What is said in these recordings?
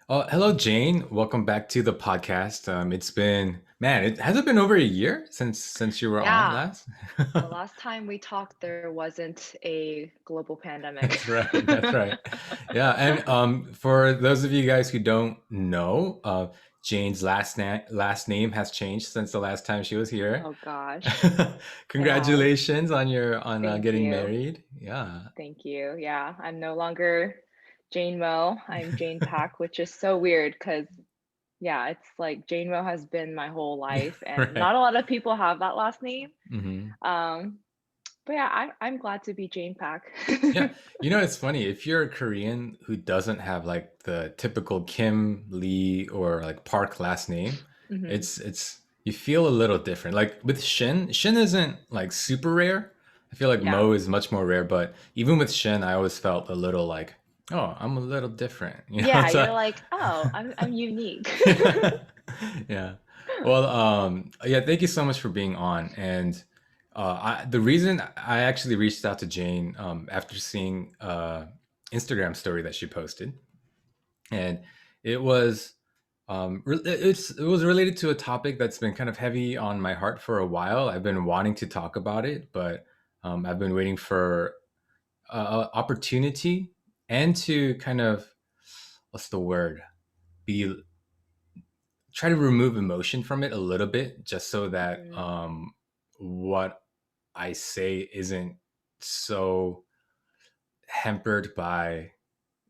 Hello, Jane. Welcome back to the podcast. It's been, man, it has it been over a year since you were on Yeah, last? the last time we talked, there wasn't a global pandemic. That's right. That's right. Yeah, and for those of you guys who don't know, Jane's last name has changed since the last time she was here. Oh gosh, it has. Congratulations on your on Thank getting you. married. Yeah. Thank you. Yeah, I'm no longer Jane Mo. I'm Jane Pack, which is so weird because, yeah, it's like Jane Mo has been my whole life, and Right. not a lot of people have that last name. hmm Um, but yeah, I'm glad to be Jane Pack. Yeah, it's funny if you're a Korean who doesn't have like the typical Kim, Lee, or like Park last name, hmm it's you feel a little different. Like with Shin isn't like super rare. I feel like Yeah. Mo is much more rare, but even with Shin, I always felt a little like, oh, I'm a little different, Yeah, So you're like, oh, I'm unique. yeah. Well, yeah, thank you so much for being on. And the reason I actually reached out to Jane after seeing Instagram story that she posted, and it was it was related to a topic that's been kind of heavy on my heart for a while. I've been wanting to talk about it, but I've been waiting for opportunity and to kind of what's the word be try to remove emotion from it a little bit just so that hmm what I say isn't so hampered by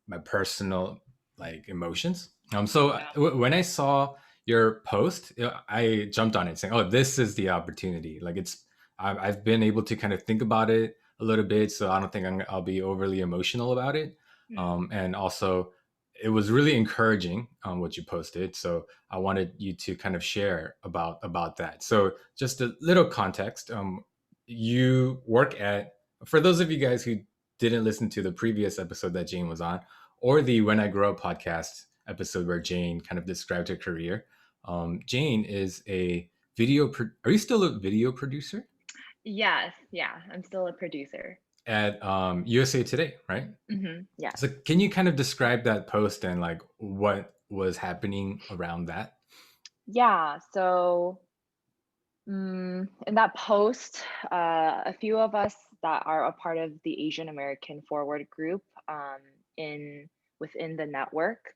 my personal like emotions. Yeah. When I saw your post, I jumped on it saying, "Oh, this is the opportunity." Like I've been able to kind of think about it a little bit, so I don't think I'll be overly emotional about it. Mm. And also, it was really encouraging what you posted, so I wanted you to kind of share about that. So just a little context. You work at for those of you guys who didn't listen to the previous episode that Jane was on, or the When I Grow Up podcast episode where Jane kind of described her career. Jane is a are you still a video producer Yes, yeah, I'm still a producer. at USA Today, right? Yes. So can you kind of describe that post and like what was happening around that? Yeah, so, in that post, a few of us that are a part of the Asian American Forward group, in within the network,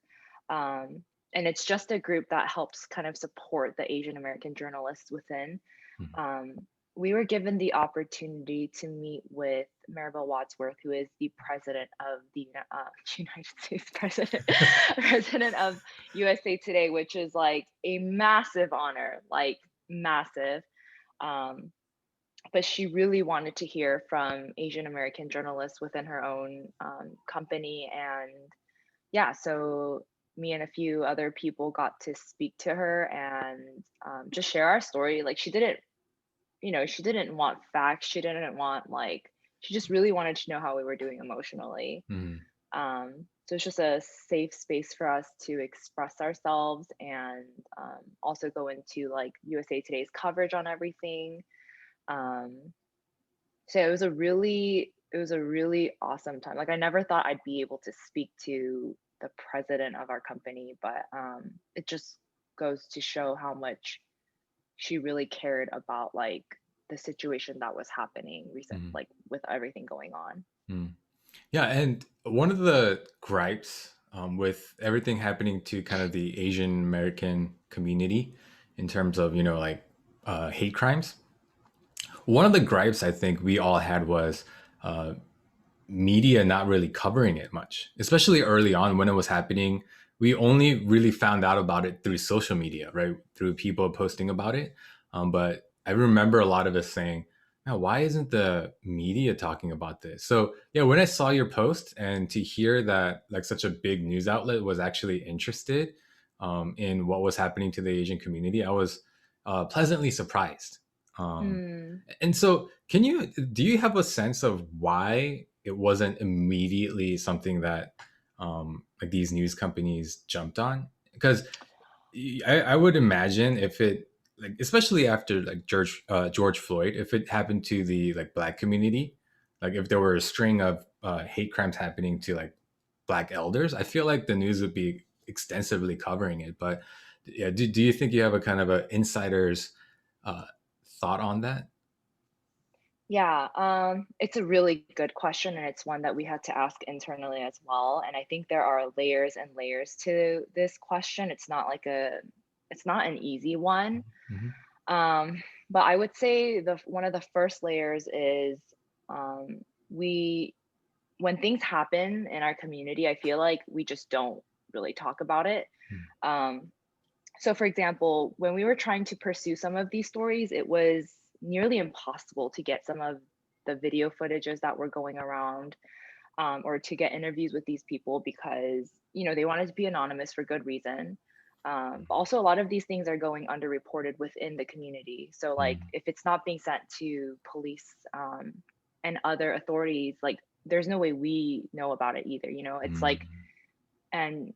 um, and it's just a group that helps kind of support the Asian American journalists within. Mhm. um, we were given the opportunity to meet with Maribel Wadsworth, who is the president of the United States president, president of USA Today, which is like a massive honor, like massive. Um, but she really wanted to hear from Asian American journalists within her own company, and yeah, so me and a few other people got to speak to her and just share our story. Like she didn't want facts. She didn't want like she just really wanted to know how we were doing emotionally. Mhm. So it's just a safe space for us to express ourselves and also go into like USA Today's coverage on everything. Um, so it was a really awesome time. Like I never thought I'd be able to speak to the president of our company, but it just goes to show how much she really cared about like the situation that was happening recent Mhm. like with everything going on. Mhm. Yeah, and one of the gripes with everything happening to kind of the Asian American community in terms of like hate crimes. One of the gripes I think we all had was uh, media not really covering it much, especially early on when it was happening. We only really found out about it through social media, right? Through people posting about it. But I remember a lot of us saying, "Man, why isn't the media talking about this?" So yeah, when I saw your post and to hear that like such a big news outlet was actually interested in what was happening to the Asian community, I was pleasantly surprised. Um, Mm. and so, do you have a sense of why it wasn't immediately something that like these news companies jumped on? Because I would imagine if it like especially after like George Floyd, if it happened to the like black community, like if there were a string of hate crimes happening to like black elders, I feel like the news would be extensively covering it. But yeah, do you think you have a kind of a insider's uh, thought on that? Yeah, it's a really good question, and it's one that we had to ask internally as well. And I think there are layers and layers to this question. It's not an easy one. Hmm. Um, but I would say the one of the first layers is um, we when things happen in our community, I feel like we just don't really talk about it. Um, so, for example, when we were trying to pursue some of these stories, it was nearly impossible to get some of the video footages that were going around, or to get interviews with these people because they wanted to be anonymous for good reason. But also, a lot of these things are going underreported within the community. So, like, Mm, if it's not being sent to police and other authorities, like, there's no way we know about it either. It's like, mm,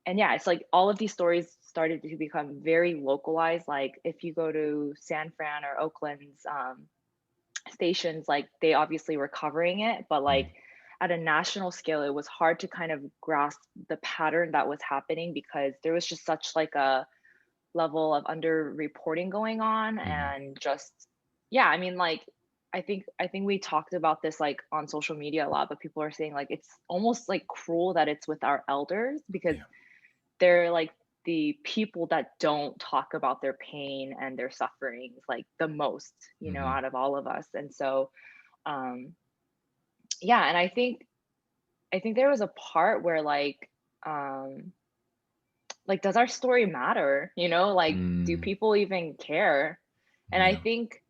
and yeah, it's like all of these stories started to become very localized. Like if you go to San Fran or Oakland's stations, like they obviously were covering it, but like mm, at a national scale, it was hard to kind of grasp the pattern that was happening because there was just such like a level of underreporting going on. mm. And just, yeah, I mean, like I think we talked about this like on social media a lot, but people are saying like it's almost like cruel that it's with our elders because Yeah. they're like the people that don't talk about their pain and their sufferings like the most, Hmm. out of all of us. And so, um, yeah, and I think there was a part where like does our story matter? Like do Mm, people even care? And I yeah. think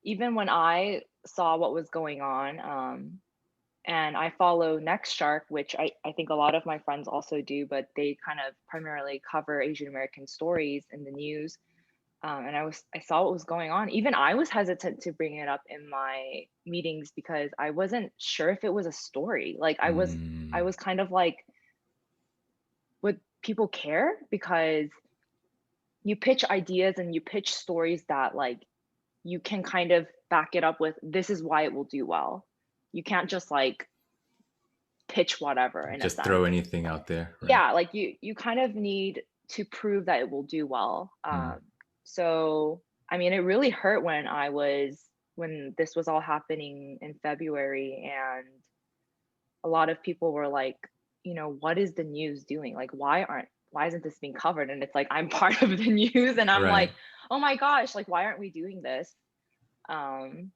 even when I saw what was going on, and I follow Next Shark, which I think a lot of my friends also do, but they kind of primarily cover Asian American stories in the news. And I saw what was going on. Even I was hesitant to bring it up in my meetings because I wasn't sure if it was a story. Like I Mm, was kind of like, would people care? Because you pitch ideas and you pitch stories that like you can kind of back it up with this is why it will do well. You can't just like pitch whatever in a just throw sense. anything out there, right? Yeah, like you kind of need to prove that it will do well. Mm, So I mean, it really hurt when this was all happening in February, and a lot of people were like, what is the news doing? Like, why isn't this being covered? And it's like I'm part of the news, and I'm right. like, oh my gosh, like why aren't we doing this? Um,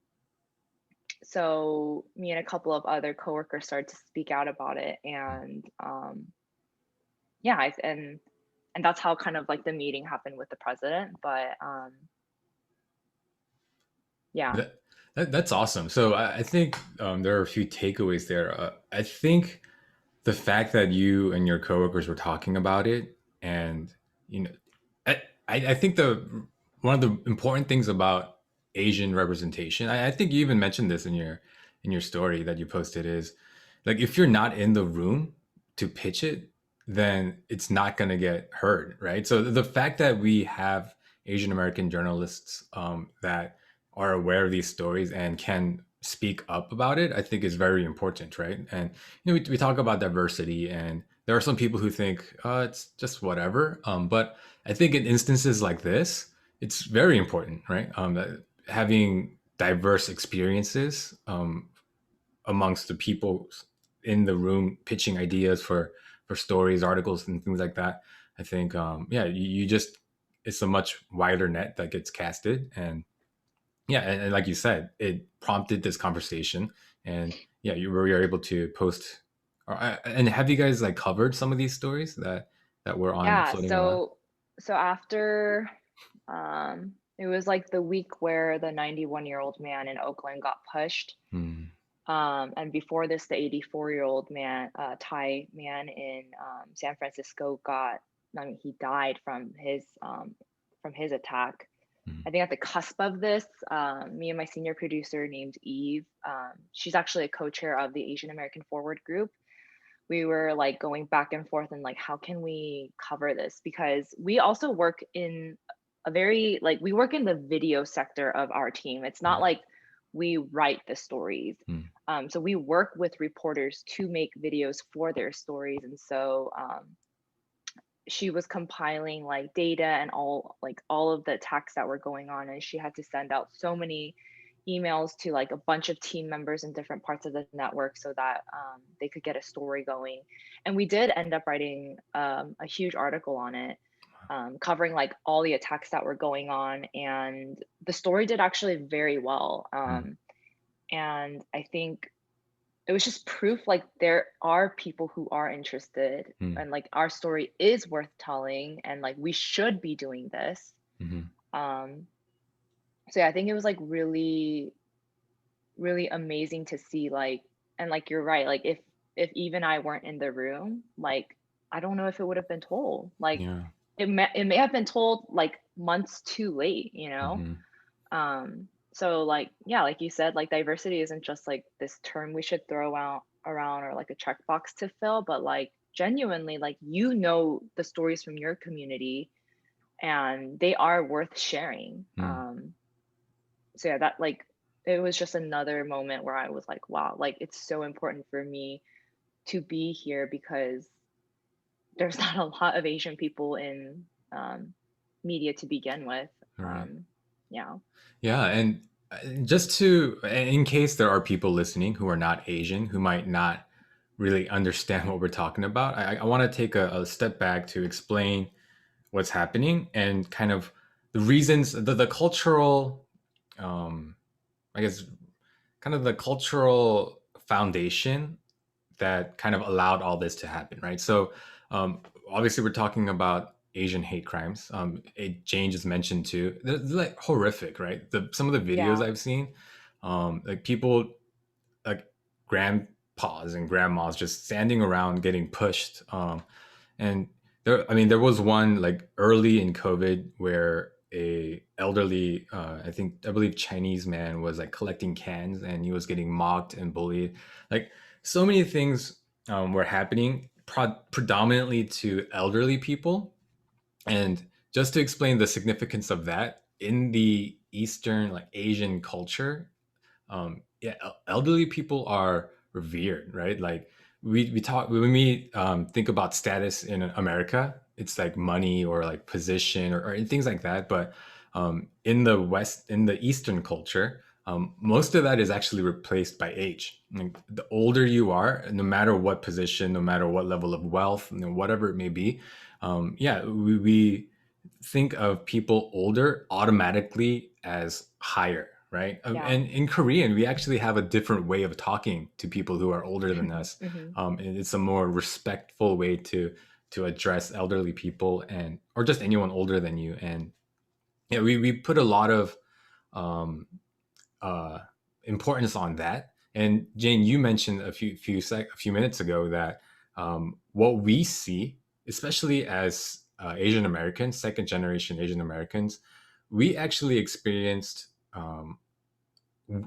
so me and a couple of other coworkers started to speak out about it, and yeah, and that's how kind of like the meeting happened with the president. But yeah, That, that's awesome. So I think there are a few takeaways there. I think the fact that you and your coworkers were talking about it, and you know, I think the one of the important things about Asian representation, I think you even mentioned this in your story that you posted, is like if you're not in the room to pitch it, then it's not going to get heard, right? So the fact that we have Asian American journalists that are aware of these stories and can speak up about it, I think is very important, right? And we talk about diversity, and there are some people who think it's just whatever. But I think in instances like this, it's very important, right? That having diverse experiences amongst the people in the room pitching ideas for stories, articles, and things like that. I think, yeah, you just it's a much wider net that gets casted, and yeah, and like you said, it prompted this conversation, and yeah, you were able to post. And have you guys like covered some of these stories that were on yeah. floating around? So after it was like the week where the 91-year-old man in Oakland got pushed. Hmm. And before this, the 84-year-old man, Thai man in San Francisco I mean, he died from his attack. Hmm. I think at the cusp of this, me and my senior producer named Eve, she's actually a co-chair of the Asian American Forward group. We were like going back and forth and like, how can we cover this? Because we also work in we work in the video sector of our team. It's not Yeah. like we write the stories. Hmm. So we work with reporters to make videos for their stories. And so she was compiling like data and all of the attacks that were going on, and she had to send out so many emails to like a bunch of team members in different parts of the network so that they could get a story going. And we did end up writing a huge article on it, covering like all the attacks that were going on, and the story did actually very well. Mm, And I think it was just proof like there are people who are interested, mm, and like our story is worth telling, and like we should be doing this. mhm. um so yeah, I think it was like really, really amazing to see, like, and like you're right, like if even I weren't in the room, like I don't know if it would have been told. Like Yeah. it may have been told like months too late, you know? Mhm. So like, yeah, like you said, like diversity isn't just like this term we should throw out around or like a checkbox to fill, but like genuinely, like the stories from your community, and they are worth sharing. Mm. So yeah, that like it was just another moment where I was like, wow, like it's so important for me to be here because there's not a lot of Asian people in media to begin with. Right. Yeah. Yeah, and just to in case there are people listening who are not Asian, who might not really understand what we're talking about, I want to take a step back to explain what's happening and kind of the reasons, the cultural, um, I guess, kind of the cultural foundation that kind of allowed all this to happen, right? So, obviously, we're talking about Asian hate crimes. Jane just mentioned too. They're like horrific, right? Some of the videos Yeah. I've seen, like people, like grandpas and grandmas just standing around getting pushed, and I mean, there was one like early in COVID where a elderly, I believe Chinese man was like collecting cans and he was getting mocked and bullied. Like so many things were happening predominantly to elderly people. And just to explain the significance of that in the Eastern, like Asian culture, yeah, elderly people are revered, right? Like we talk when we think about status in America, it's like money or like position or things like that. But in the West, in the Eastern culture, most of that is actually replaced by age. Like the older you are, no matter what position, no matter what level of wealth, whatever it may be, yeah, we think of people older automatically as higher, right? Yeah. And in Korean, we actually have a different way of talking to people who are older than us, Hmm. and it's a more respectful way to address elderly people and or just anyone older than you. And yeah, we put a lot of um, uh, importance on that. And Jane, you mentioned a few minutes ago that what we see, especially as Asian Americans, second generation Asian Americans, we actually experienced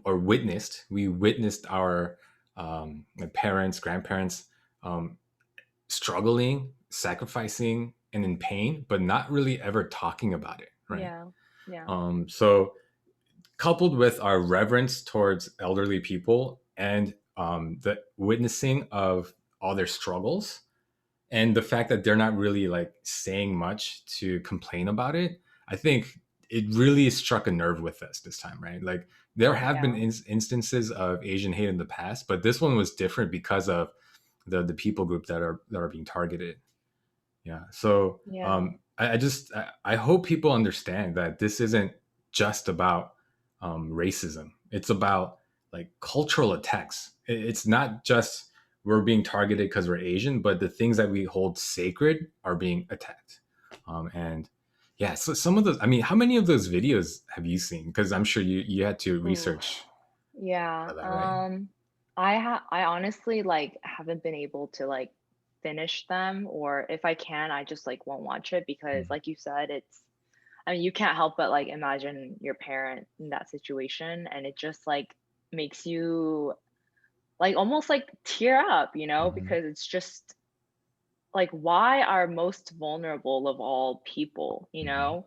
or we witnessed our like parents, grandparents um, struggling, sacrificing, and in pain, but not really ever talking about it, right? Yeah. Yeah. So coupled with our reverence towards elderly people and the witnessing of all their struggles and the fact that they're not really like saying much to complain about it, I think it really struck a nerve with us this time, right? Like there have been Yeah. instances of Asian hate in the past, but this one was different because of the people group that are being targeted. Yeah. So Yeah. I hope people understand that this isn't just about racism. It's about like cultural attacks. It's not just we're being targeted because we're Asian, but the things that we hold sacred are being attacked. And yeah, so some of those. I mean, how many of those videos have you seen? Because I'm sure you had to Ooh. research Yeah. for that, right? I honestly like haven't been able to like finish them, or if I can, I just like won't watch it because Mm, like you said, I mean, you can't help but like imagine your parent in that situation, and it just like makes you like almost like tear up, mhm, because it's just like why are most vulnerable of all people, mhm,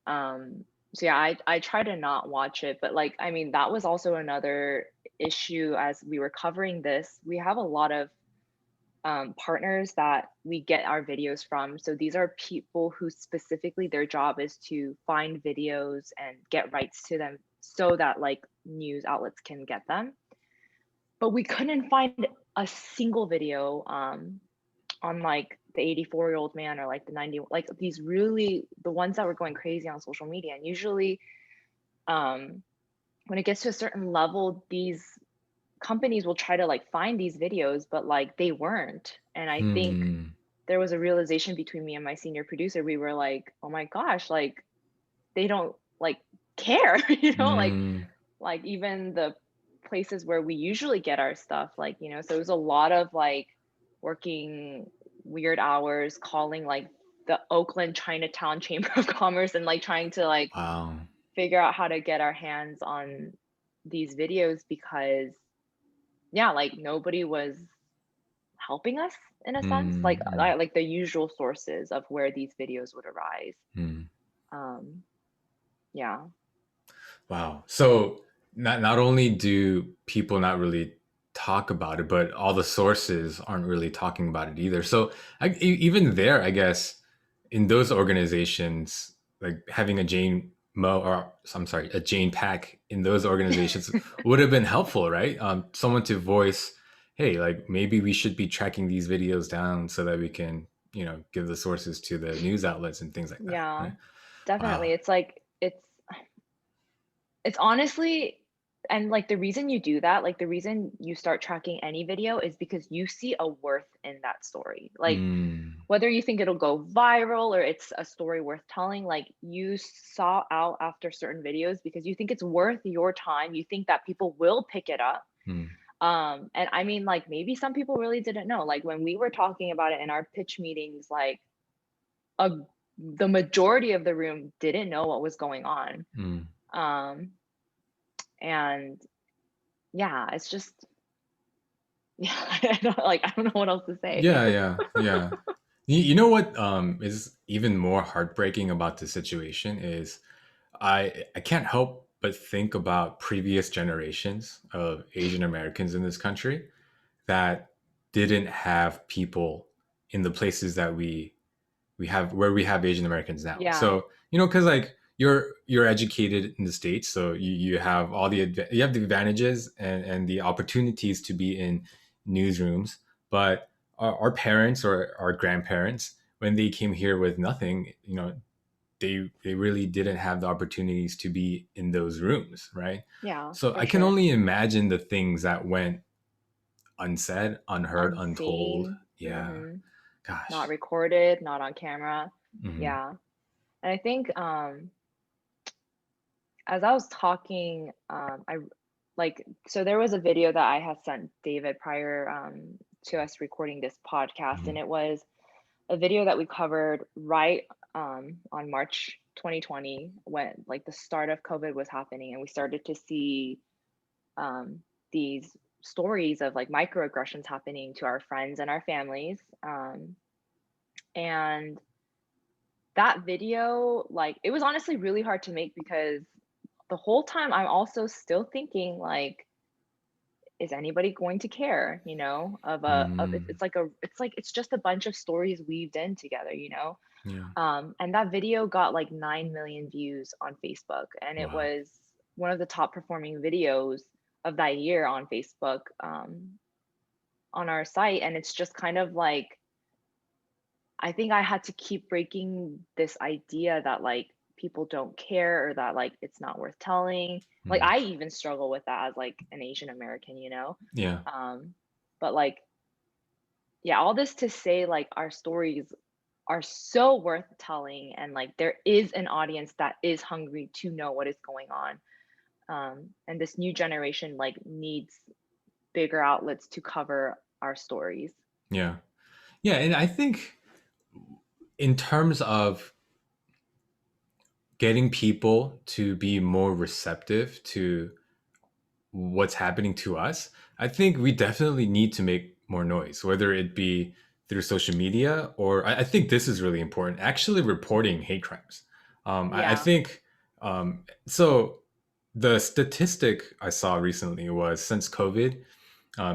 Um, so yeah, I try to not watch it, but like I mean that was also another issue as we were covering this. We have a lot of partners that we get our videos from. So these are people who specifically their job is to find videos and get rights to them so that like news outlets can get them. But we couldn't find a single video on like the 84-year-old man or like the 90, like these really the ones that were going crazy on social media. And usually um when it gets to a certain level, these companies will try to like find these videos, but like they weren't. And I think Mm, there was a realization between me and my senior producer. We were like, oh my gosh, like they don't like care, you know, mm, like even the places where we usually get our stuff, like, you know, so it was a lot of like working weird hours, calling like the Oakland Chinatown Chamber of Commerce and like trying to like wow. figure out how to get our hands on these videos because yeah, like nobody was helping us in a sense, Mm, mm, like the usual sources of where these videos would arise. mm. Um, yeah, Wow. So not only do people not really talk about it, but all the sources aren't really talking about it either. So even there, I guess, in those organizations, like having a Jane Mo or I'm sorry, a Jane Pack in those organizations would have been helpful, right? Someone to voice, hey, like maybe we should be tracking these videos down so that we can, give the sources to the news outlets and things like that, yeah, right? definitely. Wow. It's like it's honestly and, like, the reason you do that, like, the reason you start tracking any video is because you see a worth in that story. Like, Mm, whether you think it'll go viral or it's a story worth telling, like, you saw out after certain videos because you think it's worth your time, you think that people will pick it up. mm, And I mean, like, maybe some people really didn't know. Like, when we were talking about it in our pitch meetings, like, a the majority of the room didn't know what was going on. mm. Um, and yeah, it's just yeah, I don't know what else to say. Yeah, yeah, yeah. You know what is even more heartbreaking about the situation is I can't help but think about previous generations of Asian Americans in this country that didn't have people in the places that we have where we have Asian Americans now. Yeah, So because like you're educated in the states, so you have all you have the advantages and the opportunities to be in newsrooms, but our parents or our grandparents when they came here with nothing, they really didn't have the opportunities to be in those rooms, right? yeah, So for I can sure. only imagine the things that went unsaid, unheard, untold. Unseen, Yeah, not gosh. recorded, not on camera. Hmm. Yeah. And I think as I was talking, I like so there was a video that I had sent David prior to us recording this podcast, and Hmm. it was a video that we covered right on March 2020 when like the start of COVID was happening, and we started to see um, these stories of like microaggressions happening to our friends and our families. And that video, like, it was honestly really hard to make because the whole time I'm also still thinking like, is anybody going to care? You know, of Mm, it's like it's just a bunch of stories weaved in together. You know, yeah. and that video got like 9 million views on Facebook, and it Wow. was one of the top performing videos of that year on Facebook on our site. And it's just kind of like I think I had to keep breaking this idea that like people don't care or that like it's not worth telling. Like Mm, I even struggle with that as like an Asian American, you know. yeah. Um, but like yeah, all this to say like our stories are so worth telling and like there is an audience that is hungry to know what is going on. And this new generation like needs bigger outlets to cover our stories. Yeah. Yeah. And I think in terms of getting people to be more receptive to what's happening to us, I think we definitely need to make more noise, whether it be through social media or I think this is really important, actually reporting hate crimes. I Yeah. think so. The statistic I saw recently was since COVID,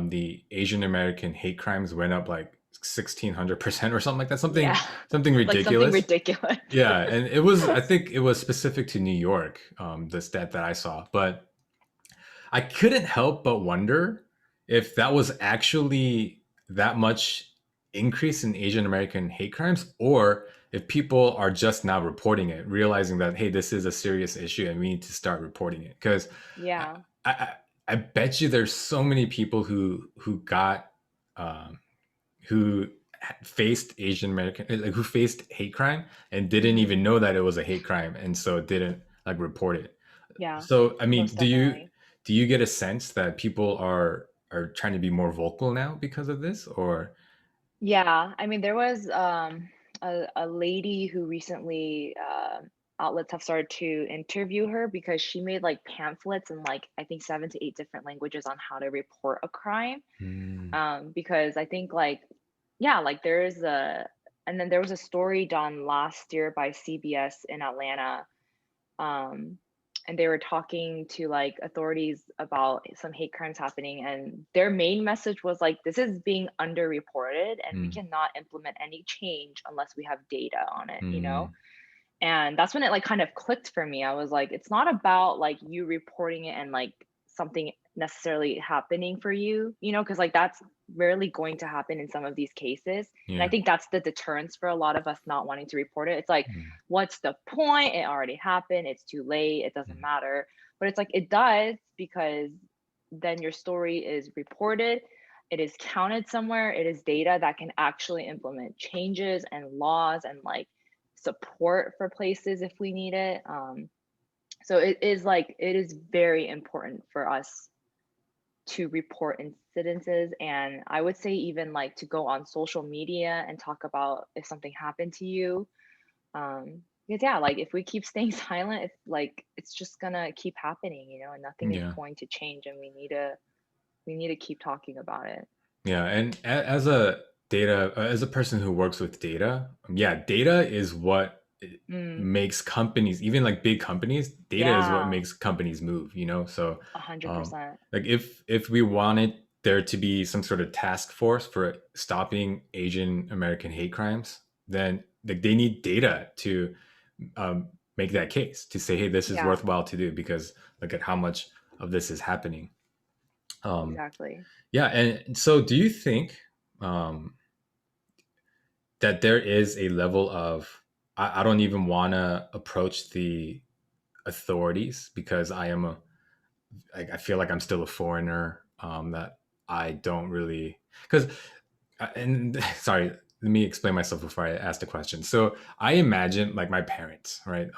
the Asian American hate crimes went up like 1,600% or something like that. Yeah. Something Like something ridiculous. ridiculous. Yeah, and I think it was specific to New York, the stat that I saw. But I couldn't help but wonder if that was actually that much increase in Asian American hate crimes, or if people are just now reporting it, realizing that, hey, this is a serious issue and we need to start reporting it. Because I, Yeah. I, I bet you there's so many people who got um, who faced Asian American, like who faced hate crime and didn't Mhm. even know that it was a hate crime, and so didn't like report it. Yeah. So, I mean, Most definitely. do you get a sense that people are trying to be more vocal now because of this, or? Yeah, I mean, there was a lady who recently outlets have started to interview her because she made like pamphlets in like I think 7 to 8 different languages on how to report a crime. Hmm. Because I think like yeah, like there's a and then there was a story done last year by CBS in Atlanta, um, and they were talking to like authorities about some hate crimes happening, and their main message was like, this is being underreported and we Hmm. cannot implement any change unless we have data on it, you know? Hmm. And that's when it like kind of clicked for me. I was like, it's not about like you reporting it and like something necessarily happening for you, you know, because like that's rarely going to happen in some of these cases. And I Yeah. think that's the deterrence for a lot of us not wanting to report it. It's like, Hmm. what's the point? It already happened. It's too late. It doesn't matter. But it's like it does because then your story is reported. It is counted somewhere. It is data that can actually implement changes and laws and like support for places if we need it. So it is very important for us to report incidences, and I would say even like to go on social media and talk about if something happened to you. Because yeah, like if we keep staying silent, it's just gonna keep happening, you know, and nothing is Yeah. going to change, and we need to keep talking about it. Yeah, and as a person who works with data, yeah, data is what Mm, makes companies, even like big companies, data is what yeah, makes companies move, you know? So, a hundred um, percent. like if we wanted there to be some sort of task force for stopping Asian American hate crimes, then like they need data to make that case to say, hey, this is Yeah, worthwhile to do because look at how much of this is happening. Um, exactly. yeah, and so do you think um, that there is a level of I don't even want to approach the authorities because I feel like I'm still a foreigner, that I don't really because and sorry, let me explain myself before I ask the question. So I imagine like my parents, right?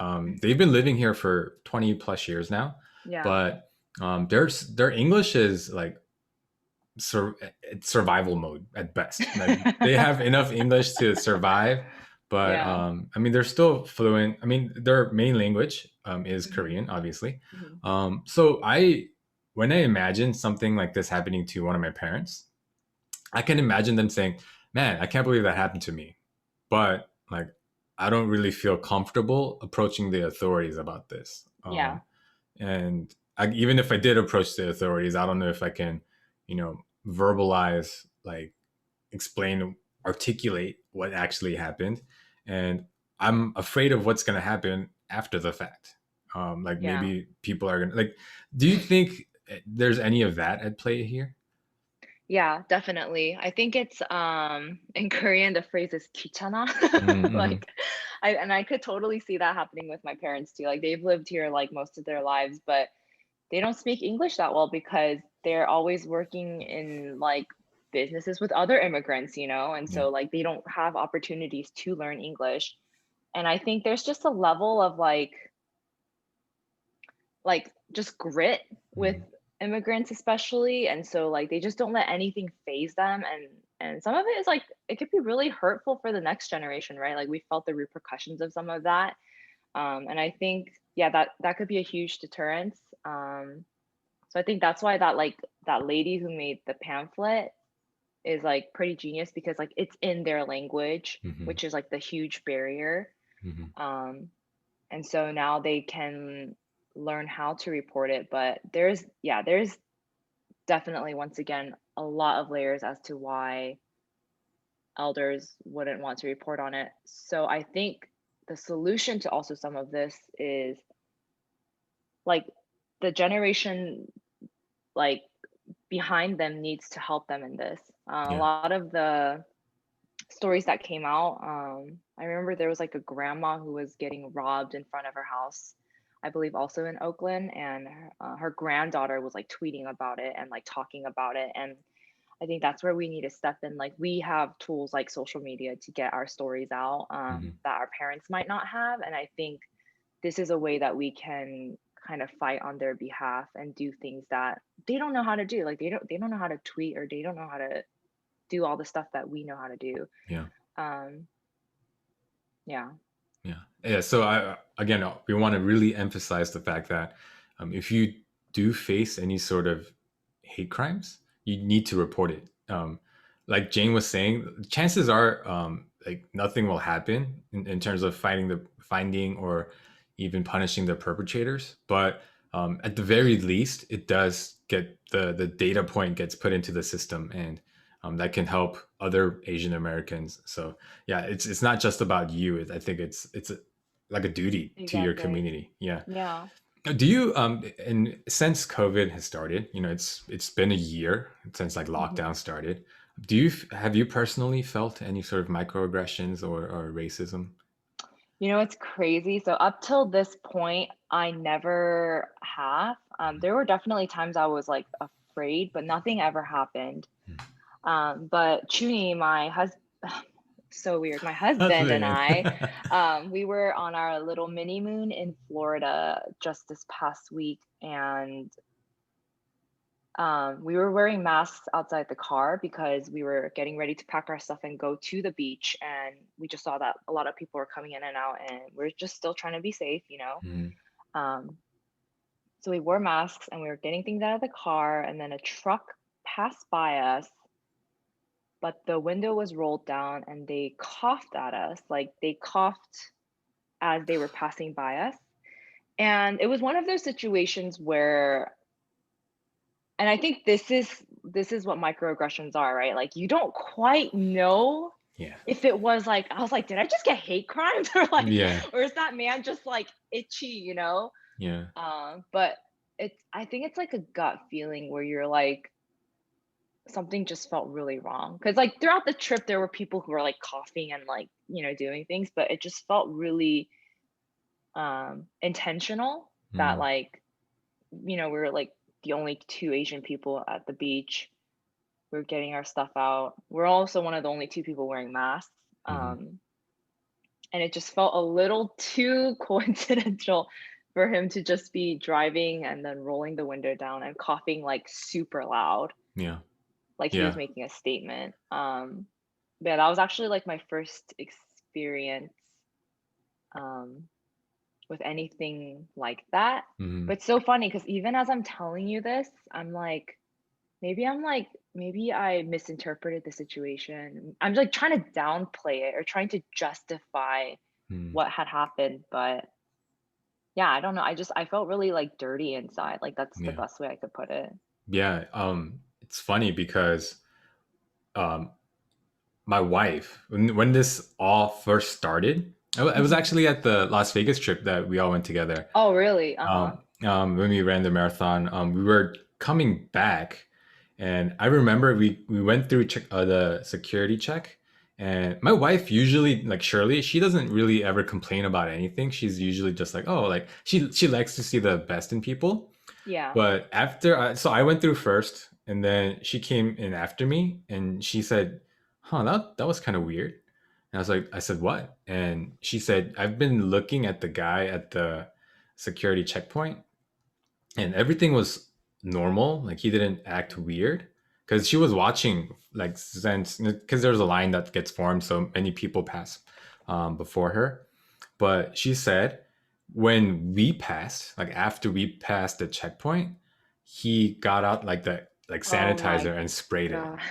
They've been living here for 20 plus years now, Yeah. but their English is like sur- survival mode at best. Like they have enough English to survive, but Yeah. I mean they're still fluent. I mean their main language is Mhm, Korean, obviously. mhm. So I when I imagine something like this happening to one of my parents, I can imagine them saying, "Man, I can't believe that happened to me," but like I don't really feel comfortable approaching the authorities about this. Yeah. And even if I did approach the authorities, I don't know if I can, verbalize, like explain, articulate what actually happened. And I'm afraid of what's going to happen after the fact. Like Yeah. maybe people are going to like, do you think there's any of that at play here? Yeah, definitely. I think it's, in Korean, the phrase is 귀찮아. Mm-hmm. Like, I could totally see that happening with my parents too. Like, they've lived here, like, most of their lives, but they don't speak English that well because they're always working in, like, businesses with other immigrants, you know? And Yeah. so, like, they don't have opportunities to learn English. And I think there's just a level of, just grit with Mm. immigrants especially, and so, like, they just don't let anything phase them, and some of it is, like, it could be really hurtful for the next generation, right? Like, we felt the repercussions of some of that, and I think, yeah, that could be a huge deterrence, so I think that's why that lady who made the pamphlet is, like, pretty genius because, like, it's in their language, Mm-hmm. which is, like, the huge barrier, Mm-hmm. um and so now they can learn how to report it, but there's definitely, once again, a lot of layers as to why elders wouldn't want to report on it. So I think the solution to also some of this is like the generation like behind them needs to help them in this. A Yeah. lot of the stories that came out, I remember there was like a grandma who was getting robbed in front of her house, I believe also in Oakland, and her granddaughter was like tweeting about it and like talking about it. And I think that's where we need to step in. Like we have tools like social media to get our stories out Hmm. that our parents might not have. And I think this is a way that we can kind of fight on their behalf and do things that they don't know how to do. Like they don't know how to tweet or they don't know how to do all the stuff that we know how to do. Yeah. Um, yeah, Yeah. Yeah. So again, we want to really emphasize the fact that if you do face any sort of hate crimes, you need to report it. Like Jane was saying, chances are like nothing will happen in terms of finding or even punishing the perpetrators. But at the very least, it does get the data point gets put into the system, and that can help other Asian Americans. So yeah, it's not just about you. I think like a duty to your exactly. community. Yeah. Yeah. Do you and since COVID has started, it's been a year since like hmm lockdown started. Have you personally felt any sort of microaggressions or racism? It's crazy. So up till this point, I never have. There were definitely times I was like afraid, but nothing ever happened. But Chuni, my husband, so weird. My husband and Nothing. I, we were on our little mini moon in Florida just this past week, and we were wearing masks outside the car because we were getting ready to pack our stuff and go to the beach. And we just saw that a lot of people were coming in and out, and we're just still trying to be safe. Mhm. Um, so we wore masks and we were getting things out of the car, and then a truck passed by us, but the window was rolled down and they coughed at us. Like they coughed as they were passing by us. And it was one of those situations where, and I think this is what microaggressions are, right? Like you don't quite know Yeah. if it was like I was like, did I just get hate crimes or like, Yeah. or is that man just like itchy? Yeah. But I think it's like a gut feeling where you're like something just felt really wrong because like throughout the trip there were people who were like coughing and like doing things, but it just felt really intentional that Mm. like we were like the only two Asian people at the beach. We're getting our stuff out. We're also one of the only two people wearing masks. Hmm. And it just felt a little too coincidental for him to just be driving and then rolling the window down and coughing like super loud, Yeah. like he was Yeah. making a statement. But yeah, that was actually like my first experience um, with anything like that. Hmm. But it's so funny because even as I'm telling you this, maybe I misinterpreted the situation. I'm like trying to downplay it or trying to justify Mm. what had happened. But yeah, I don't know. I felt really like dirty inside. Like that's the Yeah. best way I could put it. Yeah. It's funny because um, my wife, when this all first started, I was hmm actually at the Las Vegas trip that we all went together. Oh, really? Uh-huh. When we ran the marathon, we were coming back, and I remember we went through the security check, and my wife usually, like Shirley, she doesn't really ever complain about anything. She's usually just like, oh, like she likes to see the best in people. Yeah. But so I went through first, and then she came in after me, and she said, "Huh, that was kind of weird." And I was like, "I said what?" And she said, "I've been looking at the guy at the security checkpoint, and everything was normal. Like he didn't act weird." Because she was watching, like, since because there's a line that gets formed, so many people pass before her. But she said when we passed, like after we passed the checkpoint, he got out like the like Oh my sanitizer and sprayed it. gosh.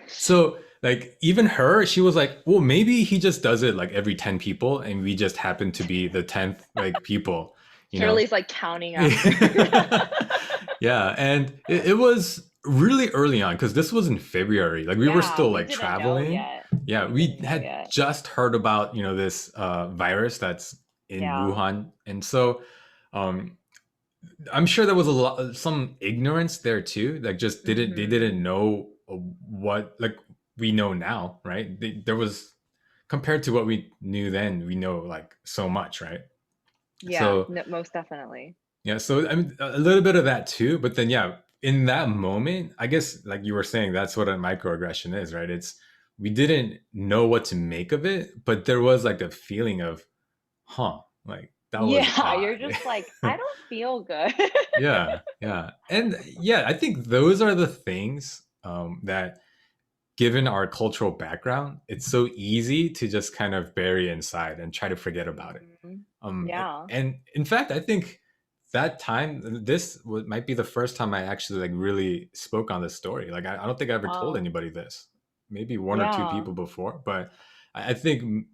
So like even her, she was like, well, maybe he just does it like every 10 people and we just happen to be the 10th like people, you know? Shirley's like counting after. Yeah, and it was really early on, because this was in February. Like we were Yeah, still we like didn't know traveling. yet. Yeah, We we didn't know had yet. just heard about this virus that's in Yeah. Wuhan, and so um, I'm sure there was a lot, some ignorance there too. Like just didn't they Mhm. didn't know what like we know now, right? There was compared to what we knew then, we know like so much, right? Yeah, So no, most definitely. yeah, so I mean a little bit of that too, but then yeah, in that moment, I guess like you were saying, that's what a microaggression is, right? It's we didn't know what to make of it, but there was like a feeling of, huh, like that was Yeah, you're odd. just like, "I don't feel good." Yeah, yeah. And yeah, I think those are the things that given our cultural background, it's so easy to just kind of bury inside and try to forget about it. Mhm. Yeah. And in fact, I think that time, might be the first time I actually like really spoke on this story. Like, I don't think I ever told Wow. anybody this. Maybe one or two Yeah. people before, but I think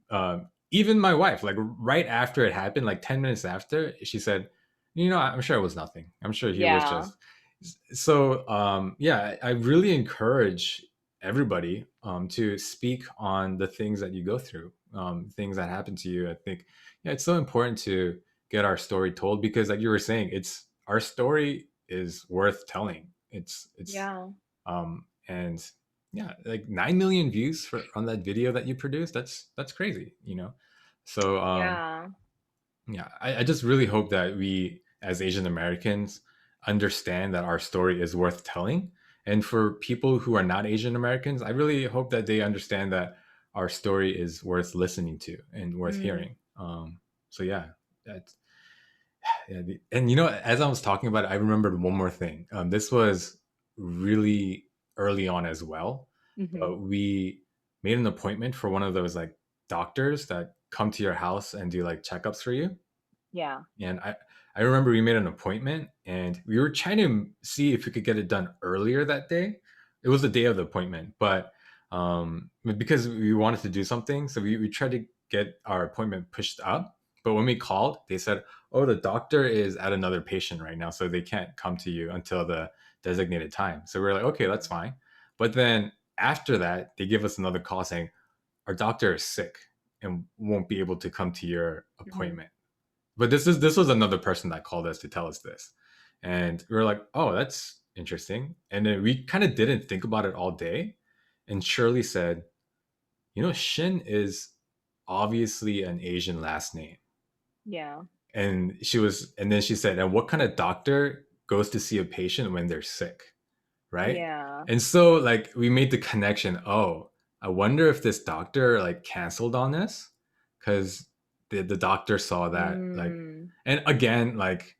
even my wife, like right after it happened, like 10 minutes after, she said, I'm sure it was nothing. I'm sure he was Yeah. just." So yeah, I really encourage everybody to speak on the things that you go through, things that happen to you. I think yeah, it's so important to get our story told because, like you were saying, it's our story is worth telling. It's Yeah. and yeah, like 9 million views for on that video that you produced. That's crazy. So Yeah. yeah, I just really hope that we, as Asian Americans, understand that our story is worth telling. And for people who are not Asian Americans, I really hope that they understand that our story is worth listening to and worth Mm. hearing. So yeah, that's yeah. And as I was talking about it, I remembered one more thing. This was really early on as well. Mhm. But we made an appointment for one of those like doctors that come to your house and do like checkups for you. Yeah. And I remember we made an appointment and we were trying to see if we could get it done earlier that day. It was the day of the appointment, but because we wanted to do something, so we tried to get our appointment pushed up. But when we called, they said, "Oh, the doctor is at another patient right now, so they can't come to you until the designated time." So we are like, "Okay, that's Mhm. fine." But then after that, they give us another call saying, "Our doctor is sick and won't be able to come to your Mhm. appointment." But this was another person that called us to tell us this, and we were like, "Oh, that's interesting." And then we kind of didn't think about it all day, and Shirley said, Shin is obviously an Asian last name." Yeah. And then she said, "And what kind of doctor goes to see a patient when they're sick?" Right? Yeah. And so like we made the connection. Oh, I wonder if this doctor like canceled on us because the doctor saw that like, Mm. and again like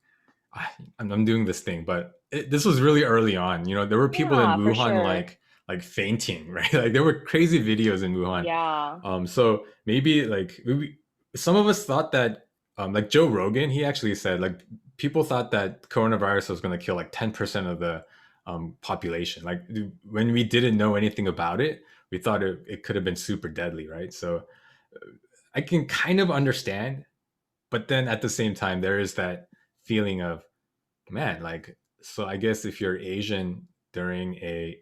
I, I'm doing this thing, but this was really early on. There were people in Yeah, for Wuhan sure. like fainting, right? Like there were crazy videos in Wuhan. Yeah. So maybe like some of us thought that like Joe Rogan, he actually said like people thought that coronavirus was going to kill like 10% of the population. Like when we didn't know anything about it, we thought it could have been super deadly, right? So I can kind of understand, but then at the same time, there is that feeling of, man, like, so I guess if you're Asian during a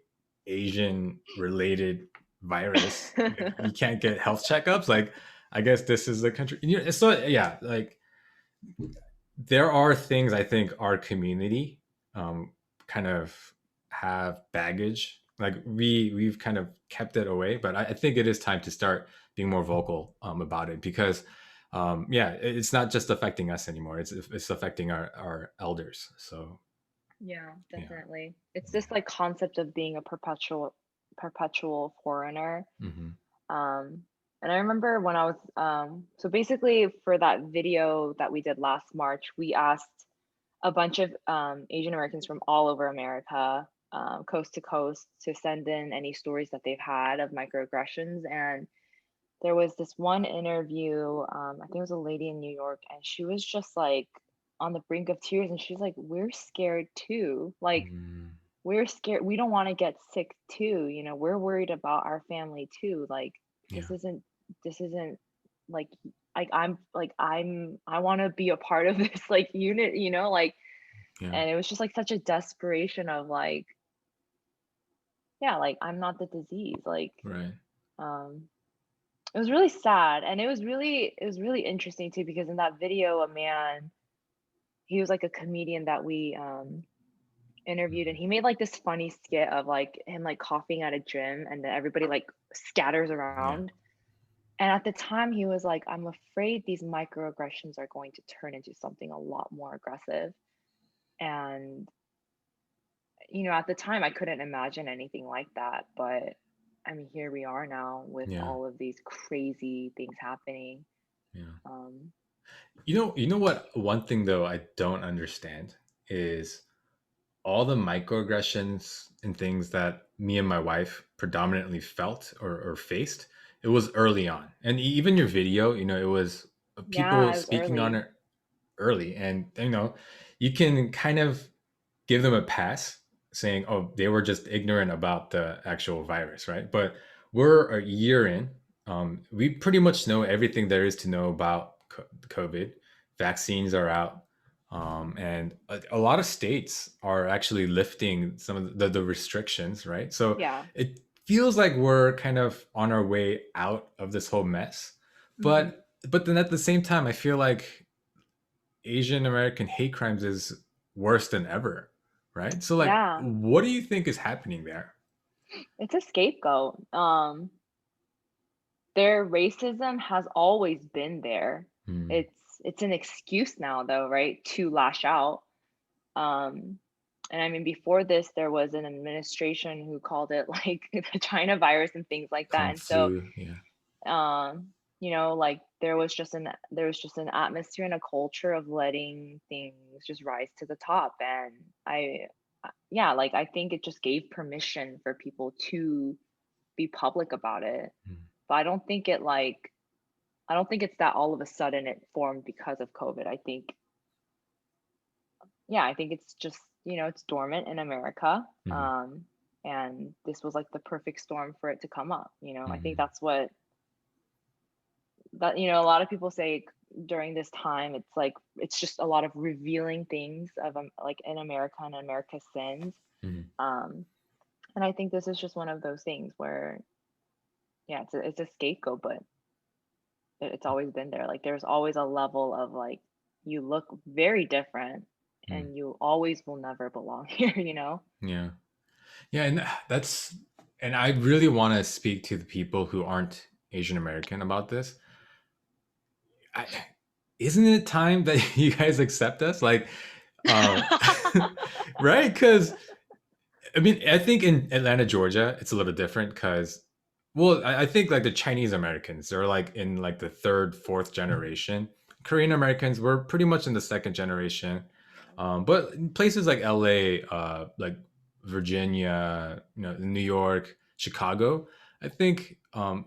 Asian related virus, like you can't get health checkups. Like, I guess this is the country. So yeah, like there are things I think our community kind of have baggage. Like we've kind of kept it away, but I think it is time to start being more vocal about it because yeah, it's not just affecting us anymore. It's affecting our elders. So Yeah, yeah, definitely. It's yeah. this like concept of being a perpetual foreigner. Hmm. Um, and I remember when I was so basically for that video that we did last March, we asked a bunch of Asian Americans from all over America, coast to coast, to send in any stories that they've had of microaggressions. And there was this one interview, I think it was a lady in New York, and she was just like on the brink of tears, and she's like, "We're scared too. Like, Mm, we're scared. We don't want to get sick too. We're worried about our family too. Like, this yeah, isn't, this isn't like, I want to be a part of this like unit, like." yeah, And it was just like such a desperation of like, yeah, like I'm not the disease. Like, Right. um, it was really sad, and it was really interesting too because in that video, a man, he was like a comedian that we interviewed, and Mhm. he made like this funny skit of like him like coughing at a gym, and then everybody like scatters Yeah. around. And at the time, he was like, "I'm afraid these microaggressions are going to turn into something a lot more aggressive." And at the time, I couldn't imagine anything like that, but I mean, here we are now with Yeah. all of these crazy things happening. Yeah. Um, You know what? One thing though I don't understand is all the microaggressions and things that me and my wife predominantly felt or faced. It was early on, and even your video, it was people yeah, it was speaking on early. it early, and you can kind of give them a pass saying, oh, they were just ignorant about the actual virus, right? But we're a year in. We pretty much know everything there is to know about COVID. Vaccines are out. And a lot of states are actually lifting some of the restrictions, right? So Yeah. it feels like we're kind of on our way out of this whole mess. Mhm. But then at the same time, I feel like Asian American hate crimes is worse than ever, right? So like, Yeah, what do you think is happening there? it's a scapegoat. Their racism has always been there. Mm, It's an excuse now though, right, to lash out. Um, and I mean, before this, there was an administration who called it like the China virus and things like that. Kung And so, flu, yeah. like there was just an atmosphere and a culture of letting things just rise to the top. And yeah, like I think it just gave permission for people to be public about it. Mm, But I don't think it's that all of a sudden it formed because of COVID. I think it's just, it's dormant in America. mhm, And this was like the perfect storm for it to come up. I think mhm, that's what a lot of people say during this time. It's like it's just a lot of revealing things of like in America and America's sins. mhm, Um, and I think this is just one of those things where, yeah, it's a scapegoat, but it's always been there. Like there's always a level of like you look very different mm, and you always will never belong here. yeah. Yeah, and and I really want to speak to the people who aren't Asian American about this. I, isn't it time that you guys accept us? Like, um, right? Because I mean, I think in Atlanta, Georgia, it's a little different because, well, I think like the Chinese Americans, they're like in like the third, fourth generation. Korean Americans, we're pretty much in the second generation. But in places like LA, like Virginia, New York, Chicago, I think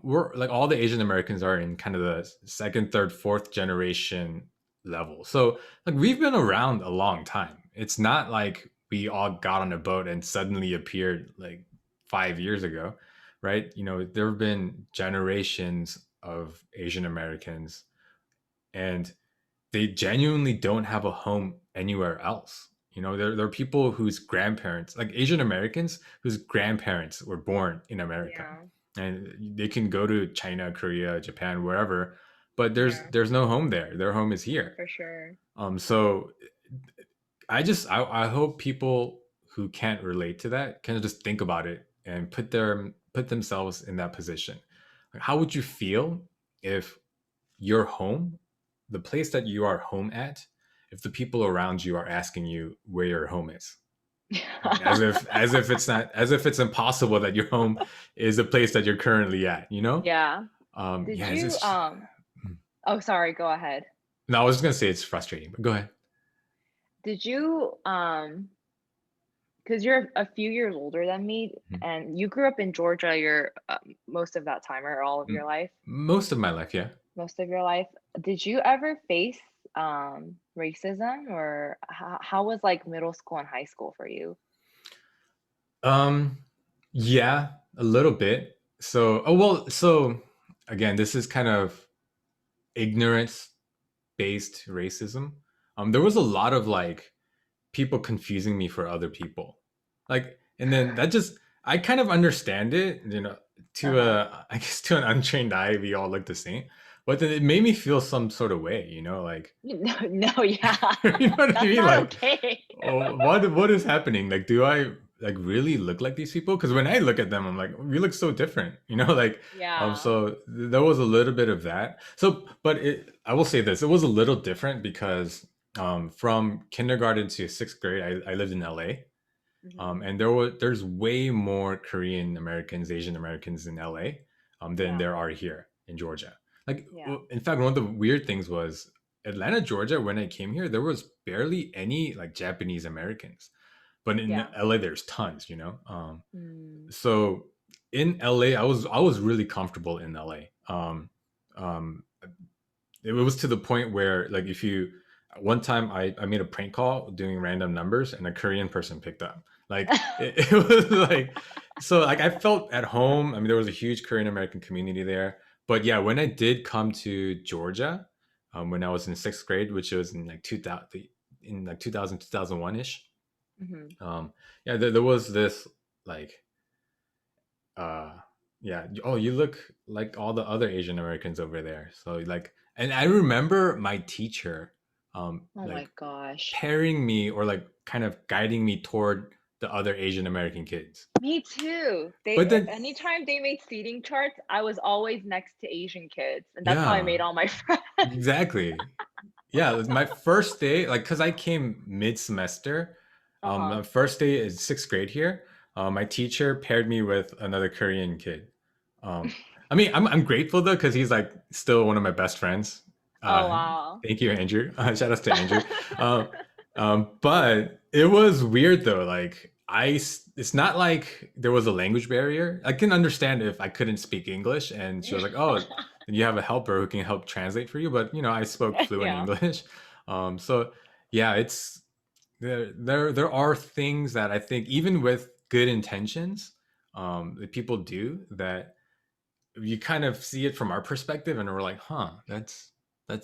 we're like all the Asian Americans are in kind of the second, third, fourth generation level. So like we've been around a long time. It's not like we all got on a boat and suddenly appeared like 5 years ago, right? There have been generations of Asian Americans, and they genuinely don't have a home anywhere else. There are people whose grandparents, like Asian Americans, whose grandparents were born in America, Yeah, and they can go to China, Korea, Japan, wherever, but there's yeah, there's no home there. Their home is here. for sure. So I hope people who can't relate to that can just think about it and put themselves in that position. Like, how would you feel if your home, the place that you are home at, if the people around you are asking you where your home is? Like, as if it's not, as if it's impossible that your home is the place that you're currently at, you know? Yeah. Did Yeah, you oh, sorry, go ahead. no, I was just gonna say it's frustrating, but go ahead. Did you because you're a few years older than me Mhm. and you grew up in Georgia your most of that time or all of your M- life? Most of my life, yeah. Most of your life. Did you ever face racism or how was like middle school and high school for you? Um, yeah, a little bit. So, oh well, so again, this is kind of ignorance based racism. There was a lot of like people confusing me for other people. Like, and then that just I kind of understand it, you know, to Uh-huh. a I guess to an untrained eye, we all look the same. But then it made me feel some sort of way, you know, like No, no, yeah. you know what I That's mean? not Like, okay. oh, what is happening? Like, do I like really look like these people? Because when I look at them, I'm like, we look so different, you know. Like, Yeah. so there was a little bit of that. So, but I will say this, it was a little different because from kindergarten to sixth grade, I lived in LA. Mhm. And there's way more Korean Americans, Asian Americans in LA than Yeah. there are here in Georgia. Like, Yeah. in fact, one of the weird things was Atlanta, Georgia. When I came here, there was barely any like Japanese Americans, but in Yeah. LA, there's tons. You know, Mm. so in LA, I was really comfortable in LA. Um, it was to the point where like if you one time I made a prank call doing random numbers and a Korean person picked up. Like it was like so like I felt at home. I mean there was a huge Korean American community there. But yeah, when I did come to Georgia, when I was in sixth grade, which was in like 2000 in like 2000 ish. Mhm. Yeah, there was this like uh yeah, oh you look like all the other Asian Americans over there, so like and I remember my teacher Oh my like gosh. pairing me or like kind of guiding me toward the other Asian American kids, Me too. but then Anytime they made seating charts, I was always next to Asian kids, and that's how I yeah, made all my friends. exactly. Yeah, it was my first day, like, cause I came mid semester. Uh-huh. My first day is sixth grade here. My teacher paired me with another Korean kid. I mean, I'm grateful though, cause he's like still one of my best friends. Oh, Uh, wow. Thank you, Andrew. Shout outs to Andrew. Um, but it was weird though. Like, it's not like there was a language barrier. I can understand if I couldn't speak English, and she was like, "Oh, you have a helper who can help translate for you," but you know I spoke fluent Yeah. English. So yeah, it's there are things that I think even with good intentions that people do that you kind of see it from our perspective and we're like, huh, that's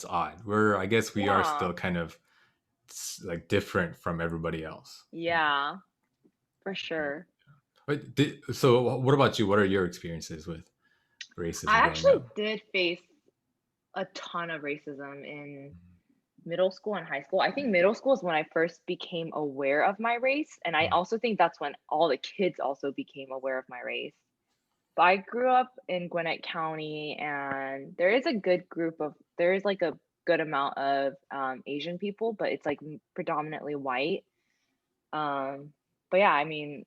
odd. I guess we are Yeah. still kind of like different from everybody else. Yeah, for Yeah. sure. So what about you? What are your experiences with I racism growing actually up? did face a ton of racism in middle school and high school. I think middle school is when I first became aware of my race, and I Mm, also think that's when all the kids also became aware of my race. But I grew up in Gwinnett County, and there is like a good amount of Asian people, but it's like predominantly white. Um, but yeah, I mean,